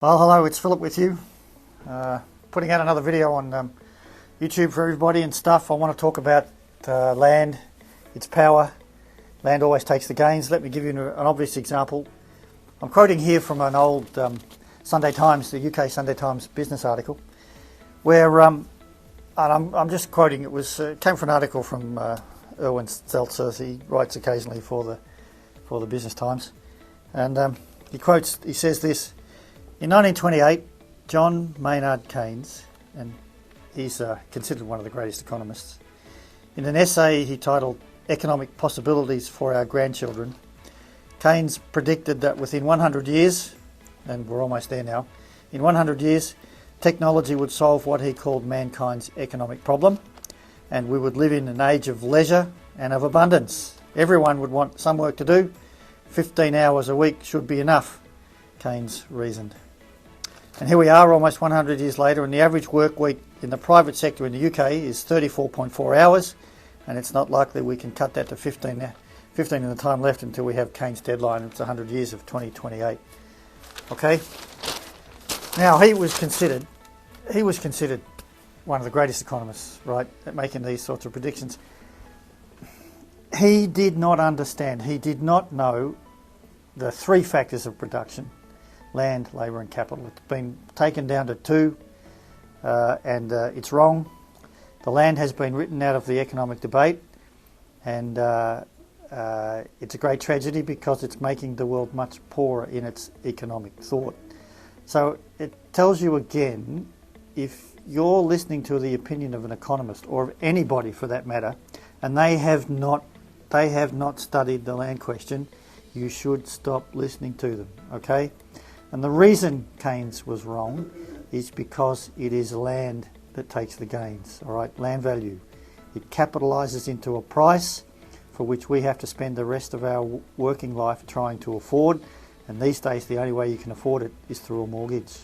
Well, hello, it's Philip with you. Putting out another video on YouTube for everybody and stuff. I want to talk about land, its power. Land always takes the gains. Let me give you an obvious example. I'm quoting here from an old Sunday Times, the UK Sunday Times business article, where, and I'm just quoting, it came from an article from Erwin Seltzer. He writes occasionally for the Business Times. And he says this: in 1928, John Maynard Keynes, and he's considered one of the greatest economists, in an essay he titled Economic Possibilities for Our Grandchildren, Keynes predicted that within 100 years, and we're almost there now, in 100 years, technology would solve what he called mankind's economic problem, and we would live in an age of leisure and of abundance. Everyone would want some work to do. 15 hours a week should be enough, Keynes reasoned. And here we are almost 100 years later, and the average work week in the private sector in the UK is 34.4 hours, and it's not likely we can cut that to 15 in the time left until we have Keynes' deadline. It's 100 years of 2028. Okay? Now, he was considered one of the greatest economists, right, at making these sorts of predictions. He did not understand, he did not know the three factors of production: land, labour and capital. It's been taken down to two, and it's wrong. The land has been written out of the economic debate, and it's a great tragedy because it's making the world much poorer in its economic thought. So it tells you again, if you're listening to the opinion of an economist, or of anybody for that matter, and they have not studied the land question, you should stop listening to them, okay? And the reason Keynes was wrong is because it is land that takes the gains, all right? Land value. It capitalises into a price for which we have to spend the rest of our working life trying to afford, and these days the only way you can afford it is through a mortgage.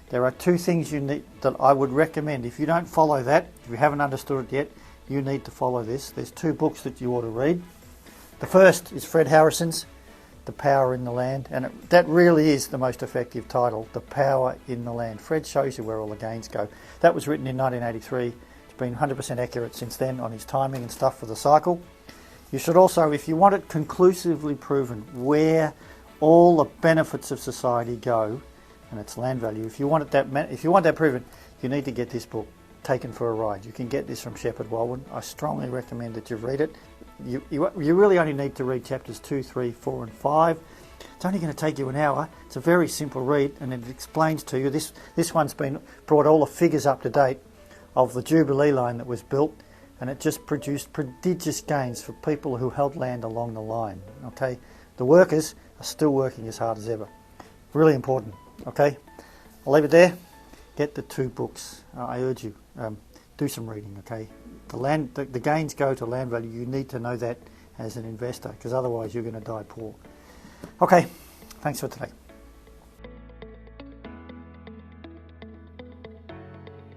There are two things you need that I would recommend. If you don't follow that, if you haven't understood it yet, you need to follow this. There's two books that you ought to read. The first is Fred Harrison's The Power in the Land, and that really is the most effective title, The Power in the Land. Fred shows you where all the gains go. That was written in 1983. It's been 100% accurate since then on his timing and stuff for the cycle. You should also, if you want it conclusively proven where all the benefits of society go, and it's land value, if you want that proven, you need to get this book, Taken for a Ride. You can get this from Shepard Walwyn. I strongly recommend that you read it. You really only need to read chapters 2, 3, 4 and 5. It's only going to take you an hour. It's a very simple read, and it explains to you. This one's brought all the figures up to date of the Jubilee line that was built, and it just produced prodigious gains for people who held land along the line. Okay, the workers are still working as hard as ever. Really important. Okay, I'll leave it there. Get the two books. I urge you, do some reading. Okay, the gains go to land value. You need to know that as an investor, because otherwise you're going to die poor. Okay, thanks for today.